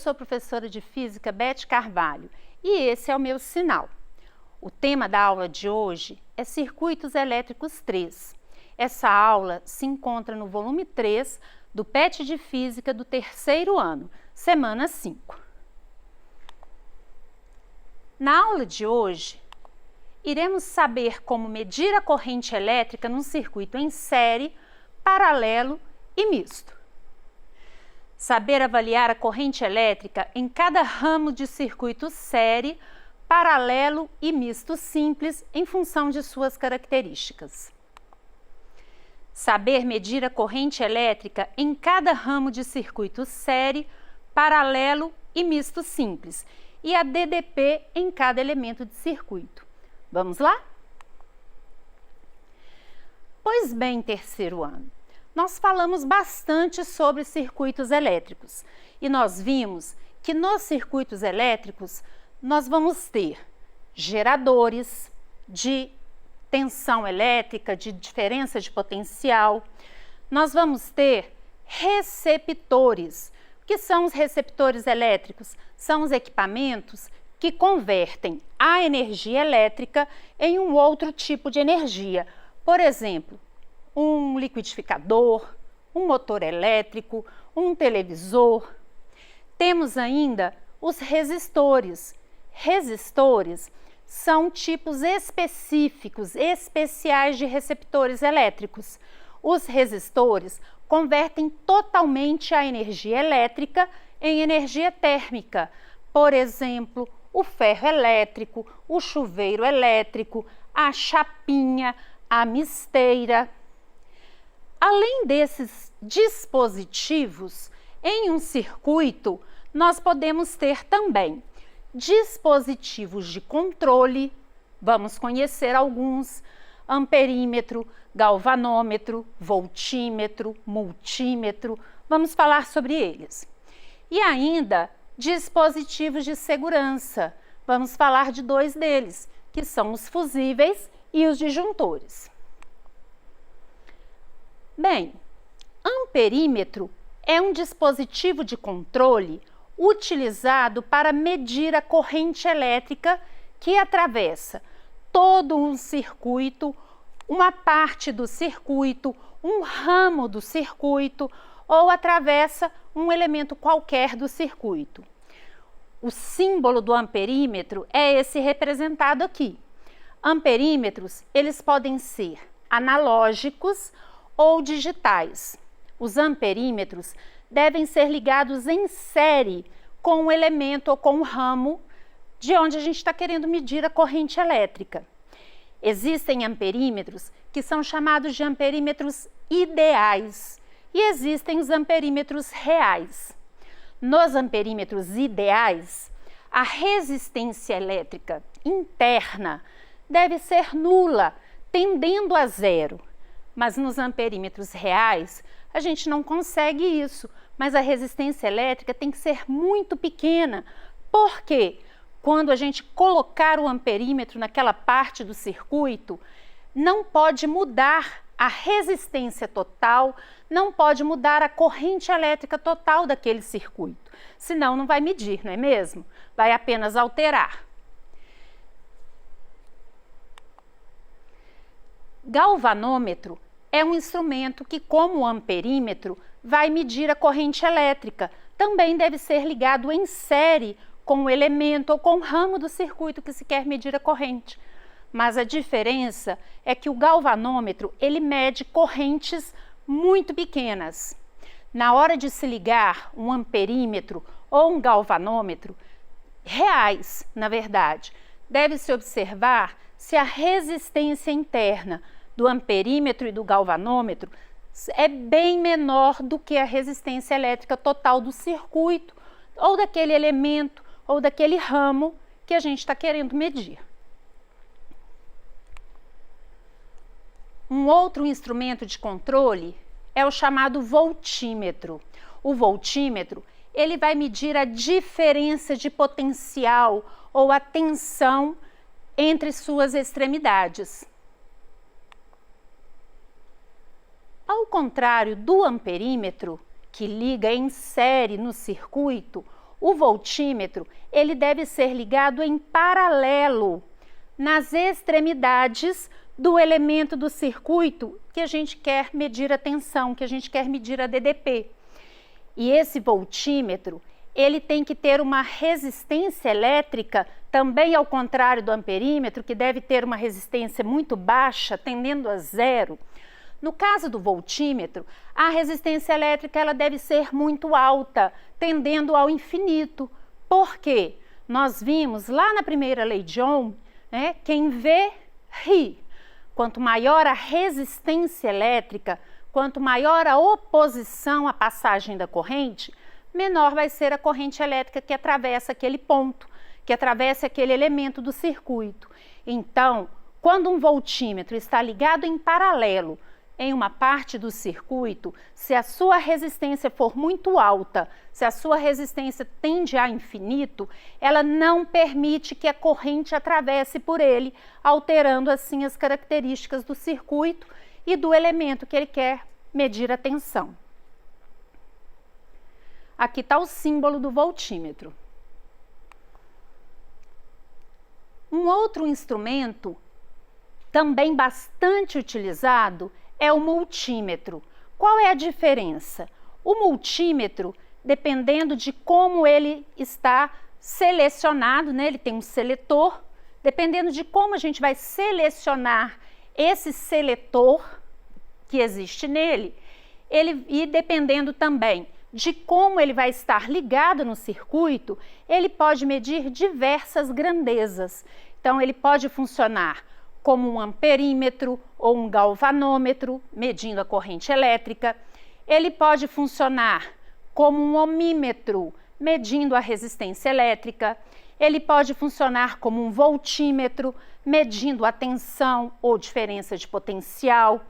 sou a professora de Física Beth Carvalho e esse é o meu sinal. O tema da aula de hoje é Circuitos Elétricos 3. Essa aula se encontra no volume 3 do PET de Física do terceiro ano, semana 5. Na aula de hoje, iremos saber como medir a corrente elétrica num circuito em série, paralelo e misto. Saber avaliar a corrente elétrica em cada ramo de circuito série, paralelo e misto simples em função de suas características. Saber medir a corrente elétrica em cada ramo de circuito série, paralelo e misto simples e a DDP em cada elemento de circuito. Vamos lá? Pois bem, terceiro ano, nós falamos bastante sobre circuitos elétricos e nós vimos que nos circuitos elétricos nós vamos ter geradores de tensão elétrica, de diferença de potencial, nós vamos ter receptores. O que são os receptores elétricos? São os equipamentos que convertem a energia elétrica em um outro tipo de energia. Por exemplo, um liquidificador, um motor elétrico, um televisor. Temos ainda os resistores. Resistores são tipos específicos, especiais de receptores elétricos. Os resistores convertem totalmente a energia elétrica em energia térmica. Por exemplo, o ferro elétrico, o chuveiro elétrico, a chapinha, a misteira. Além desses dispositivos, em um circuito, nós podemos ter também dispositivos de controle, vamos conhecer alguns: amperímetro, galvanômetro, voltímetro, multímetro, vamos falar sobre eles. E ainda dispositivos de segurança, vamos falar de dois deles, que são os fusíveis e os disjuntores. Bem, amperímetro é um dispositivo de controle utilizado para medir a corrente elétrica que atravessa todo um circuito, uma parte do circuito, um ramo do circuito ou atravessa um elemento qualquer do circuito. O símbolo do amperímetro é esse representado aqui. Amperímetros, eles podem ser analógicos ou digitais. Os amperímetros devem ser ligados em série com o elemento ou com o ramo de onde a gente está querendo medir a corrente elétrica. Existem amperímetros que são chamados de amperímetros ideais e existem os amperímetros reais. Nos amperímetros ideais, a resistência elétrica interna deve ser nula, tendendo a zero. Mas nos amperímetros reais, a gente não consegue isso, mas a resistência elétrica tem que ser muito pequena. Por quê? Quando a gente colocar o amperímetro naquela parte do circuito, não pode mudar a resistência total, não pode mudar a corrente elétrica total daquele circuito. Senão não vai medir, não é mesmo? Vai apenas alterar. Galvanômetro é um instrumento que, como o amperímetro, vai medir a corrente elétrica. Também deve ser ligado em série com o elemento ou com o ramo do circuito que se quer medir a corrente. Mas a diferença é que o galvanômetro, ele mede correntes muito pequenas. Na hora de se ligar um amperímetro ou um galvanômetro, reais, na verdade, deve-se observar se a resistência interna do amperímetro e do galvanômetro é bem menor do que a resistência elétrica total do circuito ou daquele elemento ou daquele ramo que a gente está querendo medir. Um outro instrumento de controle é o chamado voltímetro. O voltímetro, ele vai medir a diferença de potencial ou a tensão entre suas extremidades. Ao contrário do amperímetro, que liga em série no circuito, o voltímetro ele deve ser ligado em paralelo nas extremidades do elemento do circuito que a gente quer medir a tensão, que a gente quer medir a DDP. E esse voltímetro, ele tem que ter uma resistência elétrica, também ao contrário do amperímetro, que deve ter uma resistência muito baixa, tendendo a zero. No caso do voltímetro, a resistência elétrica ela deve ser muito alta, tendendo ao infinito. Por quê? Nós vimos lá na primeira lei de Ohm, quem vê, ri. Quanto maior a resistência elétrica, quanto maior a oposição à passagem da corrente, menor vai ser a corrente elétrica que atravessa aquele ponto, que atravessa aquele elemento do circuito. Então, quando um voltímetro está ligado em paralelo em uma parte do circuito, se a sua resistência for muito alta, se a sua resistência tende a infinito, ela não permite que a corrente atravesse por ele, alterando assim as características do circuito e do elemento que ele quer medir a tensão. Aqui está o símbolo do voltímetro. Um outro instrumento, também bastante utilizado, é o multímetro. Qual é a diferença? O multímetro, dependendo de como ele está selecionado, ele tem um seletor, dependendo de como a gente vai selecionar esse seletor que existe nele, e dependendo também de como ele vai estar ligado no circuito, ele pode medir diversas grandezas. Então, ele pode funcionar como um amperímetro ou um galvanômetro, medindo a corrente elétrica. Ele pode funcionar como um ohmímetro, medindo a resistência elétrica. Ele pode funcionar como um voltímetro, medindo a tensão ou diferença de potencial.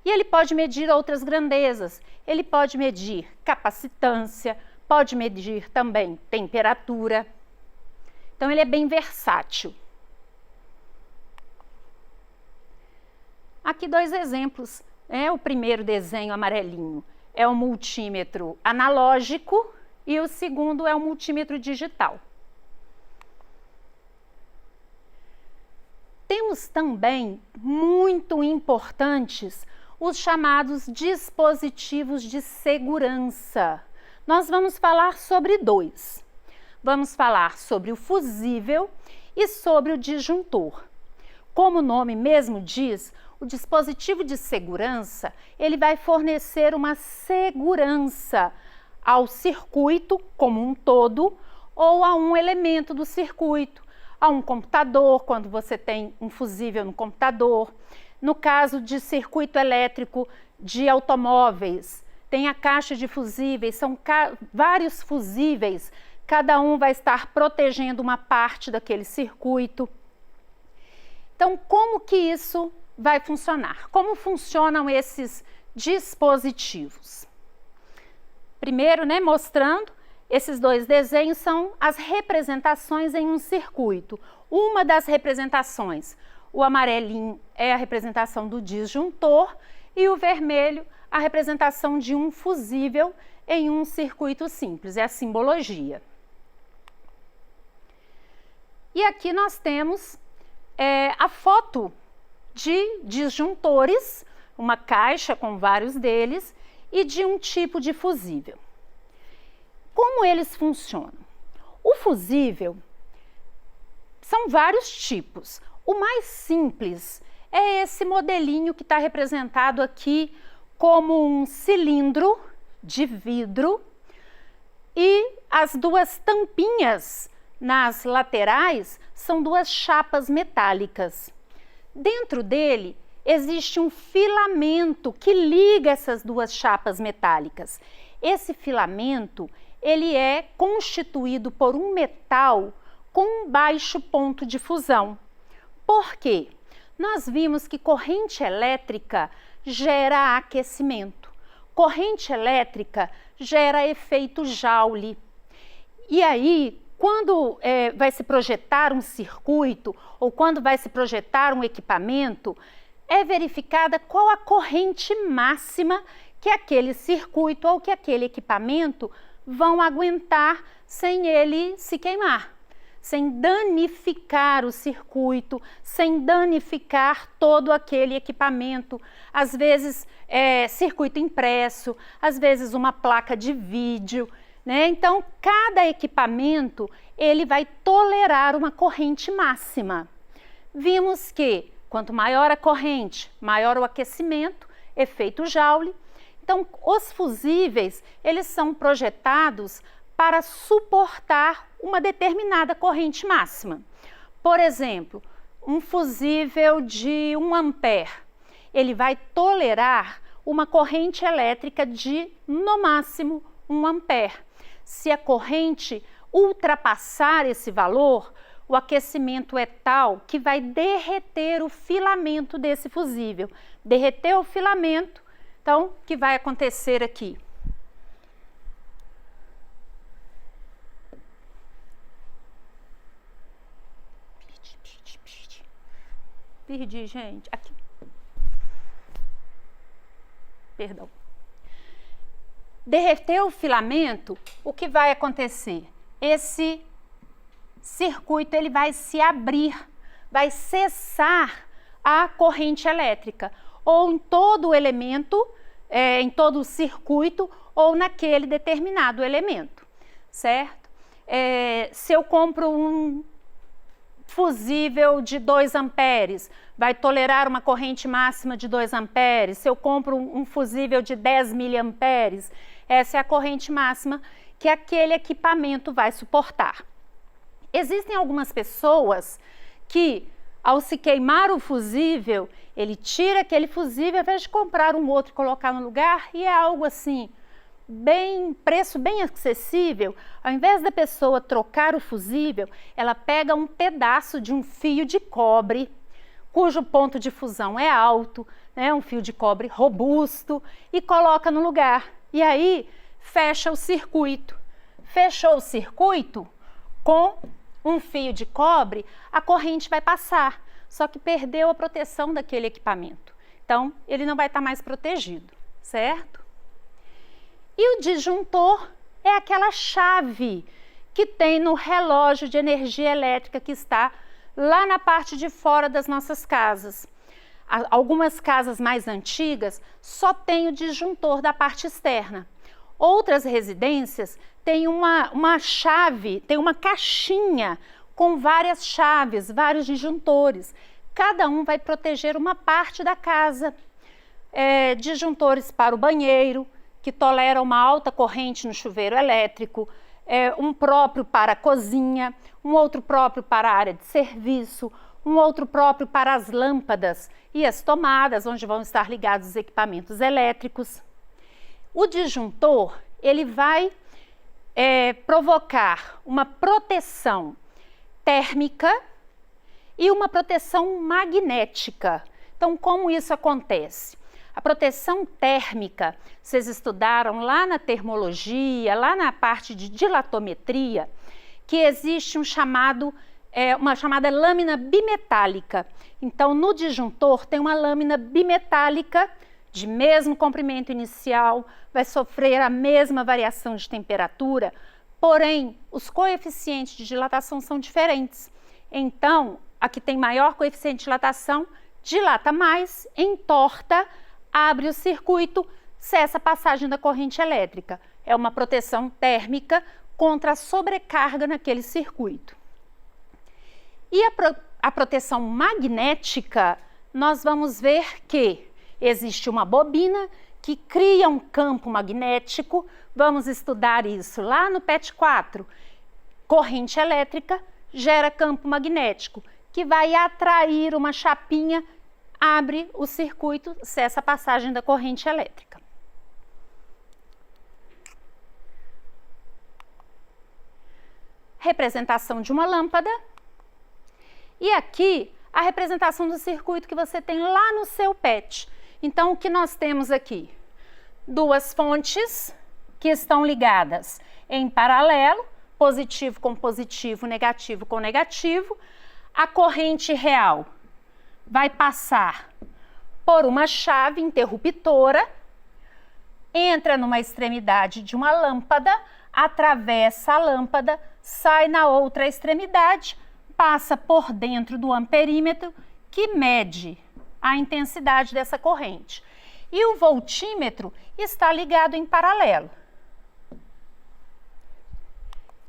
E ele pode medir outras grandezas. Ele pode medir capacitância, pode medir também temperatura. Então, ele é bem versátil. Aqui dois exemplos. O primeiro desenho amarelinho é o multímetro analógico e o segundo é o multímetro digital. Temos também, muito importantes, os chamados dispositivos de segurança. Nós vamos falar sobre dois. Vamos falar sobre o fusível e sobre o disjuntor. Como o nome mesmo diz, o dispositivo de segurança, ele vai fornecer uma segurança ao circuito como um todo ou a um elemento do circuito, a um computador, quando você tem um fusível no computador. No caso de circuito elétrico de automóveis, tem a caixa de fusíveis, são vários fusíveis, cada um vai estar protegendo uma parte daquele circuito. Então, como que isso vai funcionar? Como funcionam esses dispositivos? Primeiro, mostrando, esses dois desenhos são as representações em um circuito. Uma das representações, o amarelinho é a representação do disjuntor e o vermelho a representação de um fusível em um circuito simples, é a simbologia. E aqui nós temos a foto de disjuntores, uma caixa com vários deles, e de um tipo de fusível. Como eles funcionam? O fusível são vários tipos. O mais simples é esse modelinho que está representado aqui como um cilindro de vidro e as duas tampinhas nas laterais são duas chapas metálicas. Dentro dele existe um filamento que liga essas duas chapas metálicas. Esse filamento, ele é constituído por um metal com um baixo ponto de fusão. Por quê? Nós vimos que corrente elétrica gera aquecimento. Corrente elétrica gera efeito Joule. E aí, quando vai se projetar um circuito ou quando vai se projetar um equipamento, é verificada qual a corrente máxima que aquele circuito ou que aquele equipamento vão aguentar sem ele se queimar, sem danificar o circuito, sem danificar todo aquele equipamento, às vezes circuito impresso, às vezes uma placa de vídeo, né? Então, cada equipamento ele vai tolerar uma corrente máxima. Vimos que quanto maior a corrente, maior o aquecimento, efeito Joule. Então, os fusíveis, eles são projetados para suportar uma determinada corrente máxima. Por exemplo, um fusível de 1 ampere, ele vai tolerar uma corrente elétrica de, no máximo, 1 ampere. Se a corrente ultrapassar esse valor, o aquecimento é tal que vai derreter o filamento desse fusível. Derreter o filamento, então, o que vai acontecer aqui? Perdi, gente. Aqui. Perdão. Derreter o filamento, o que vai acontecer? Esse circuito ele vai se abrir, vai cessar a corrente elétrica, ou em todo o elemento, em todo o circuito, ou naquele determinado elemento, certo? Se eu compro um fusível de 2 amperes, vai tolerar uma corrente máxima de 2 amperes. Se eu compro um fusível de 10 miliamperes, essa é a corrente máxima que aquele equipamento vai suportar. Existem algumas pessoas que, ao se queimar o fusível, ele tira aquele fusível, ao invés de comprar um outro e colocar no lugar, e é algo assim, preço bem acessível. Ao invés da pessoa trocar o fusível, ela pega um pedaço de um fio de cobre, cujo ponto de fusão é alto, né, um fio de cobre robusto, e coloca no lugar. E aí, fecha o circuito. Fechou o circuito, com um fio de cobre, a corrente vai passar, só que perdeu a proteção daquele equipamento. Então, ele não vai estar mais protegido, certo? E o disjuntor é aquela chave que tem no relógio de energia elétrica que está lá na parte de fora das nossas casas. Algumas casas mais antigas só tem o disjuntor da parte externa. Outras residências têm uma chave, tem uma caixinha com várias chaves, vários disjuntores. Cada um vai proteger uma parte da casa. Disjuntores para o banheiro, que tolera uma alta corrente no chuveiro elétrico, um próprio para a cozinha, um outro próprio para a área de serviço, um outro próprio para as lâmpadas e as tomadas, onde vão estar ligados os equipamentos elétricos. O disjuntor, ele vai provocar uma proteção térmica e uma proteção magnética. Então, como isso acontece? A proteção térmica, vocês estudaram lá na termologia, lá na parte de dilatometria, que existe uma chamada lâmina bimetálica. Então, no disjuntor tem uma lâmina bimetálica de mesmo comprimento inicial, vai sofrer a mesma variação de temperatura, porém, os coeficientes de dilatação são diferentes. Então, a que tem maior coeficiente de dilatação, dilata mais, entorta, abre o circuito, cessa a passagem da corrente elétrica. É uma proteção térmica contra a sobrecarga naquele circuito. E a proteção magnética, nós vamos ver que existe uma bobina que cria um campo magnético. Vamos estudar isso lá no PET 4. Corrente elétrica gera campo magnético, que vai atrair uma chapinha, abre o circuito, cessa a passagem da corrente elétrica. Representação de uma lâmpada. E aqui, a representação do circuito que você tem lá no seu PET. Então, o que nós temos aqui? Duas fontes que estão ligadas em paralelo, positivo com positivo, negativo com negativo. A corrente real vai passar por uma chave interruptora, entra numa extremidade de uma lâmpada, atravessa a lâmpada, sai na outra extremidade, passa por dentro do amperímetro, que mede a intensidade dessa corrente. E o voltímetro está ligado em paralelo.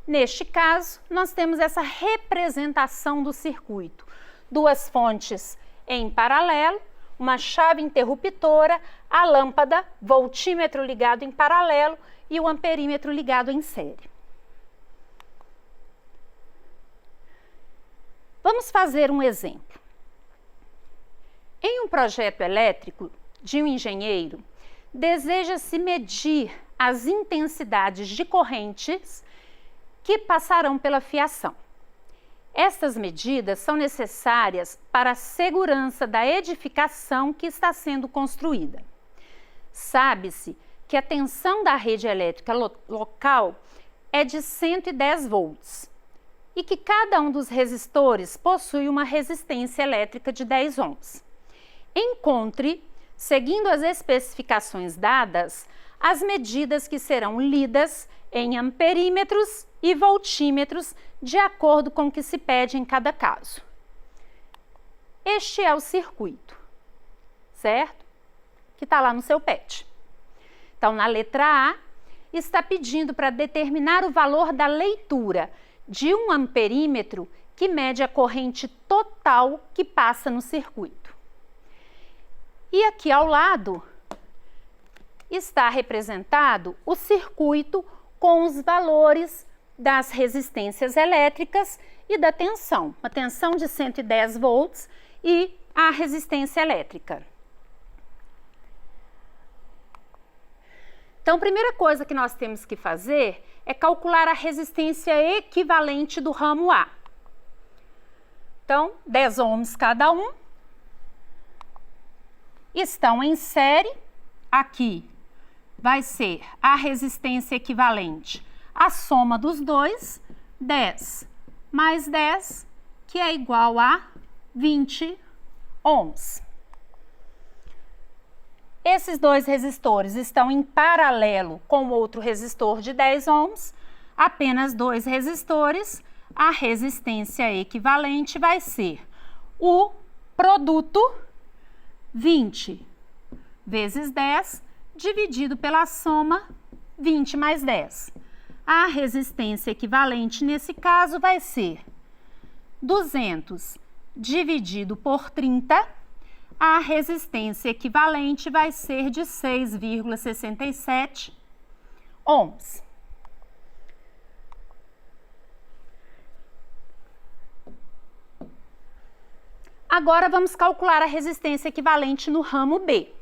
Neste caso, nós temos essa representação do circuito. Duas fontes em paralelo, uma chave interruptora, a lâmpada, voltímetro ligado em paralelo e o amperímetro ligado em série. Vamos fazer um exemplo. Em um projeto elétrico de um engenheiro, deseja-se medir as intensidades de correntes que passarão pela fiação. Estas medidas são necessárias para a segurança da edificação que está sendo construída. Sabe-se que a tensão da rede elétrica local é de 110 volts e que cada um dos resistores possui uma resistência elétrica de 10 ohms. Encontre, seguindo as especificações dadas, as medidas que serão lidas em amperímetros e voltímetros, de acordo com o que se pede em cada caso. Este é o circuito, certo? Que está lá no seu PET. Então, na letra A, está pedindo para determinar o valor da leitura de um amperímetro que mede a corrente total que passa no circuito. E aqui ao lado está representado o circuito com os valores das resistências elétricas e da tensão, uma tensão de 110 volts e a resistência elétrica. Então, a primeira coisa que nós temos que fazer é calcular a resistência equivalente do ramo A. Então, 10 ohms cada um, estão em série, aqui vai ser a resistência equivalente à soma dos dois, 10 mais 10, que é igual a 20 ohms. Esses dois resistores estão em paralelo com outro resistor de 10 ohms, apenas dois resistores, a resistência equivalente vai ser o produto 20 vezes 10 dividido pela soma 20 mais 10. A resistência equivalente nesse caso vai ser 200 dividido por 30, a resistência equivalente vai ser de 6,67 ohms. Agora vamos calcular a resistência equivalente no ramo B.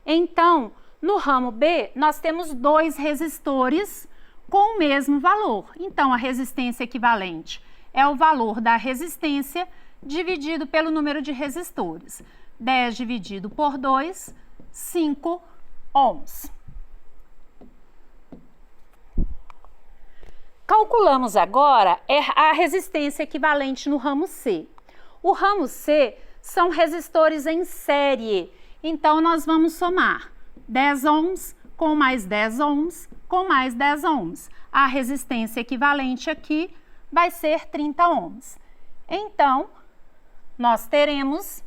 Então, no ramo B, nós temos dois resistores com o mesmo valor. Então, a resistência equivalente é o valor da resistência dividido pelo número de resistores. 10 dividido por 2, 5 ohms. Calculamos agora a resistência equivalente no ramo C. O ramo C são resistores em série, então nós vamos somar 10 ohms com mais 10 ohms com mais 10 ohms. A resistência equivalente aqui vai ser 30 ohms. Então, nós teremos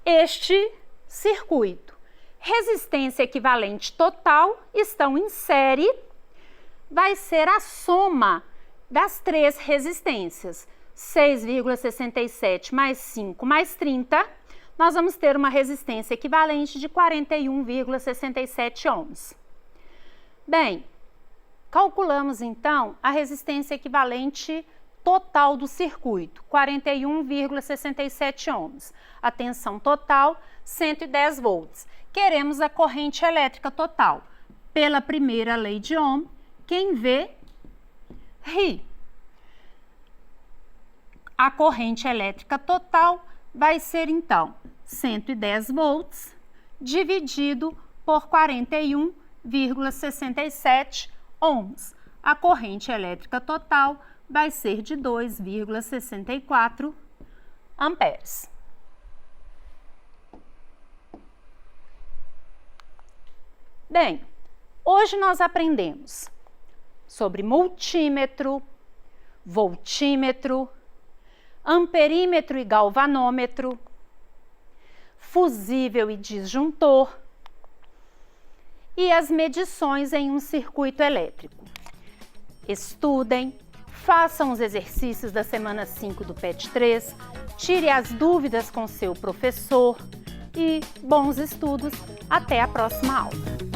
este circuito. Resistência equivalente total estão em série, vai ser a soma das três resistências. 6,67 mais 5 mais 30, nós vamos ter uma resistência equivalente de 41,67 ohms. Bem, calculamos então a resistência equivalente total do circuito, 41,67 ohms. A tensão total, 110 volts. Queremos a corrente elétrica total. Pela primeira lei de Ohm, quem vê, ri. A corrente elétrica total vai ser, então, 110 volts dividido por 41,67 ohms. A corrente elétrica total vai ser de 2,64 amperes. Bem, hoje nós aprendemos sobre multímetro, voltímetro, amperímetro e galvanômetro, fusível e disjuntor e as medições em um circuito elétrico. Estudem, façam os exercícios da semana 5 do PET 3, tire as dúvidas com seu professor e bons estudos. Até a próxima aula!